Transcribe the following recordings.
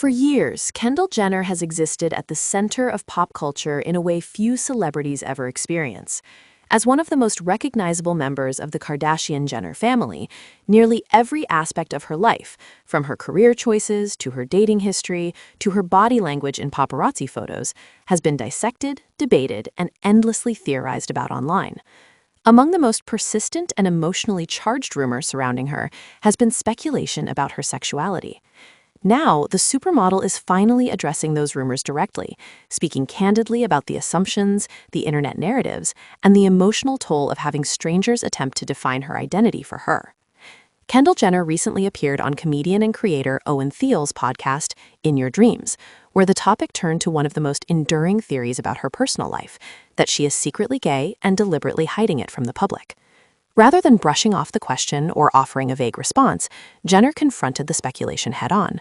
For years, Kendall Jenner has existed at the center of pop culture in a way few celebrities ever experience. As one of the most recognizable members of the Kardashian-Jenner family, nearly every aspect of her life, from her career choices to her dating history to her body language in paparazzi photos, has been dissected, debated, and endlessly theorized about online. Among the most persistent and emotionally charged rumors surrounding her has been speculation about her sexuality. Now, the supermodel is finally addressing those rumors directly, speaking candidly about the assumptions, the internet narratives, and the emotional toll of having strangers attempt to define her identity for her. Kendall Jenner recently appeared on comedian and creator Owen Thiel's podcast, In Your Dreams, where the topic turned to one of the most enduring theories about her personal life, that she is secretly gay and deliberately hiding it from the public. Rather than brushing off the question or offering a vague response, Jenner confronted the speculation head-on.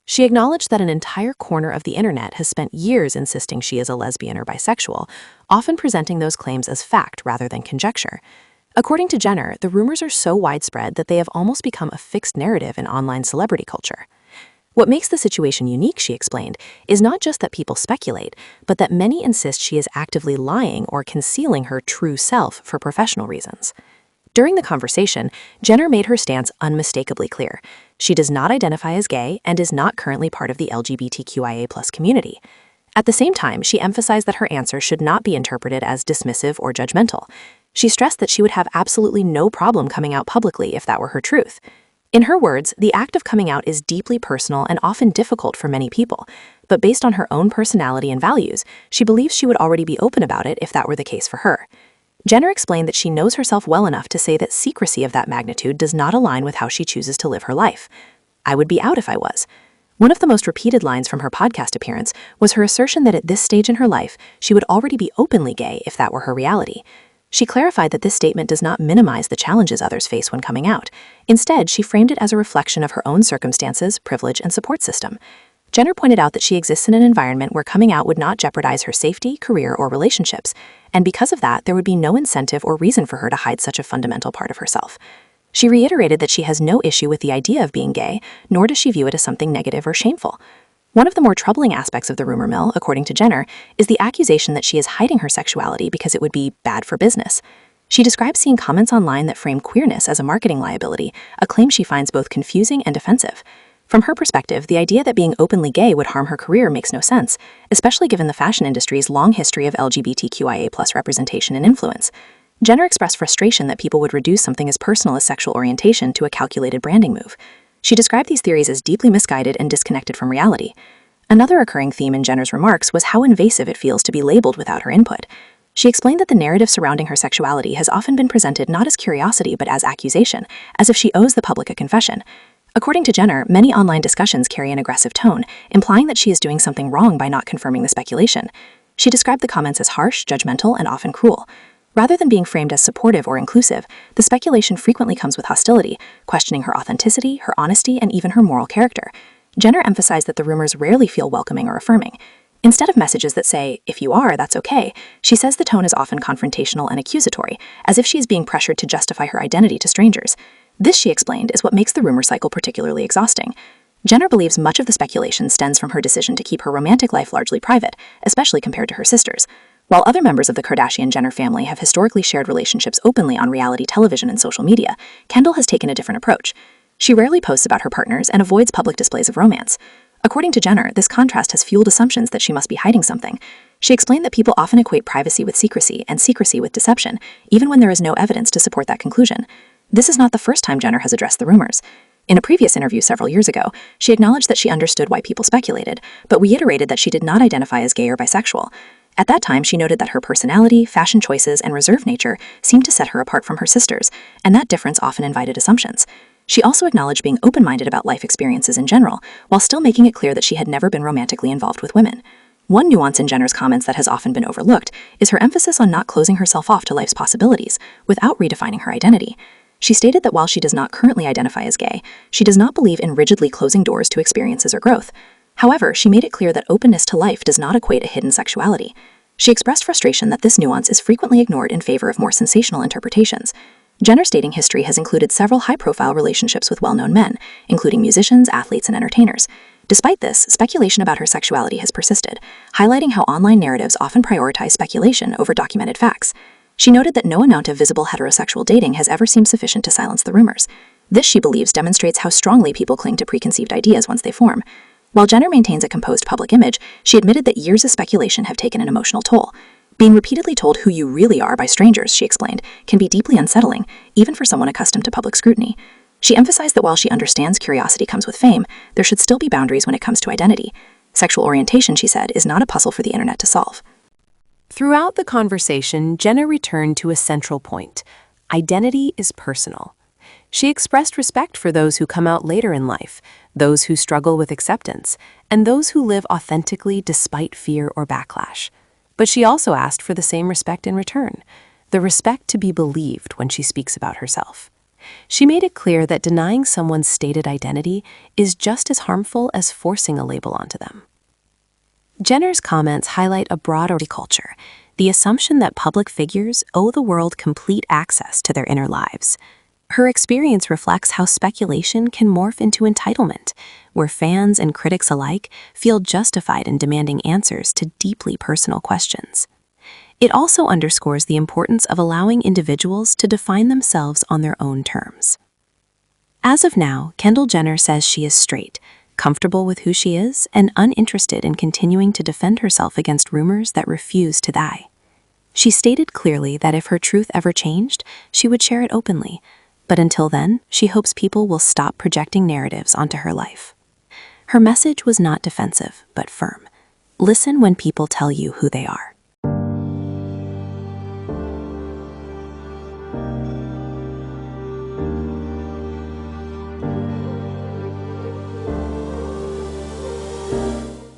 She acknowledged that an entire corner of the internet has spent years insisting she is a lesbian or bisexual, often presenting those claims as fact rather than conjecture. According to Jenner, the rumors are so widespread that they have almost become a fixed narrative in online celebrity culture. What makes the situation unique, she explained, is not just that people speculate, but that many insist she is actively lying or concealing her true self for professional reasons. During the conversation, Jenner made her stance unmistakably clear. She does not identify as gay and is not currently part of the LGBTQIA+ community. At the same time, she emphasized that her answer should not be interpreted as dismissive or judgmental. She stressed that she would have absolutely no problem coming out publicly if that were her truth. In her words, the act of coming out is deeply personal and often difficult for many people, but based on her own personality and values, she believes she would already be open about it if that were the case for her. Jenner explained that she knows herself well enough to say that secrecy of that magnitude does not align with how she chooses to live her life. "I would be out if I was." One of the most repeated lines from her podcast appearance was her assertion that at this stage in her life, she would already be openly gay if that were her reality. She clarified that this statement does not minimize the challenges others face when coming out. Instead, she framed it as a reflection of her own circumstances, privilege, and support system. Jenner pointed out that she exists in an environment where coming out would not jeopardize her safety, career, or relationships, and because of that, there would be no incentive or reason for her to hide such a fundamental part of herself. She reiterated that she has no issue with the idea of being gay, nor does she view it as something negative or shameful. One of the more troubling aspects of the rumor mill, according to Jenner, is the accusation that she is hiding her sexuality because it would be bad for business. She describes seeing comments online that frame queerness as a marketing liability, a claim she finds both confusing and offensive. From her perspective, the idea that being openly gay would harm her career makes no sense, especially given the fashion industry's long history of LGBTQIA+ representation and influence. Jenner expressed frustration that people would reduce something as personal as sexual orientation to a calculated branding move. She described these theories as deeply misguided and disconnected from reality. Another recurring theme in Jenner's remarks was how invasive it feels to be labeled without her input. She explained that the narrative surrounding her sexuality has often been presented not as curiosity but as accusation, as if she owes the public a confession. According to Jenner, many online discussions carry an aggressive tone, implying that she is doing something wrong by not confirming the speculation. She described the comments as harsh, judgmental, and often cruel. Rather than being framed as supportive or inclusive, the speculation frequently comes with hostility, questioning her authenticity, her honesty, and even her moral character. Jenner emphasized that the rumors rarely feel welcoming or affirming. Instead of messages that say, "If you are, that's okay," she says the tone is often confrontational and accusatory, as if she is being pressured to justify her identity to strangers. This, she explained, is what makes the rumor cycle particularly exhausting. Jenner believes much of the speculation stems from her decision to keep her romantic life largely private, especially compared to her sisters. While other members of the Kardashian-Jenner family have historically shared relationships openly on reality television and social media, Kendall has taken a different approach. She rarely posts about her partners and avoids public displays of romance. According to Jenner, this contrast has fueled assumptions that she must be hiding something. She explained that people often equate privacy with secrecy and secrecy with deception, even when there is no evidence to support that conclusion. This is not the first time Jenner has addressed the rumors. In a previous interview several years ago, she acknowledged that she understood why people speculated, but reiterated that she did not identify as gay or bisexual. At that time, she noted that her personality, fashion choices, and reserved nature seemed to set her apart from her sisters, and that difference often invited assumptions. She also acknowledged being open-minded about life experiences in general, while still making it clear that she had never been romantically involved with women. One nuance in Jenner's comments that has often been overlooked is her emphasis on not closing herself off to life's possibilities without redefining her identity. She stated that while she does not currently identify as gay, she does not believe in rigidly closing doors to experiences or growth. However, she made it clear that openness to life does not equate a hidden sexuality. She expressed frustration that this nuance is frequently ignored in favor of more sensational interpretations. Jenner's dating history has included several high-profile relationships with well-known men, including musicians, athletes, and entertainers. Despite this, speculation about her sexuality has persisted, highlighting how online narratives often prioritize speculation over documented facts. She noted that no amount of visible heterosexual dating has ever seemed sufficient to silence the rumors. This, she believes, demonstrates how strongly people cling to preconceived ideas once they form. While Jenner maintains a composed public image, she admitted that years of speculation have taken an emotional toll. Being repeatedly told who you really are by strangers, she explained, can be deeply unsettling, even for someone accustomed to public scrutiny. She emphasized that while she understands curiosity comes with fame, there should still be boundaries when it comes to identity. Sexual orientation, she said, is not a puzzle for the internet to solve. Throughout the conversation, Jenner returned to a central point. Identity is personal. She expressed respect for those who come out later in life, those who struggle with acceptance, and those who live authentically despite fear or backlash. But she also asked for the same respect in return, the respect to be believed when she speaks about herself. She made it clear that denying someone's stated identity is just as harmful as forcing a label onto them. Jenner's comments highlight a broader culture, the assumption that public figures owe the world complete access to their inner lives. Her experience reflects how speculation can morph into entitlement, where fans and critics alike feel justified in demanding answers to deeply personal questions. It also underscores the importance of allowing individuals to define themselves on their own terms. As of now, Kendall Jenner says she is straight, comfortable with who she is, and uninterested in continuing to defend herself against rumors that refuse to die. She stated clearly that if her truth ever changed, she would share it openly, but until then, she hopes people will stop projecting narratives onto her life. Her message was not defensive, but firm. Listen when people tell you who they are.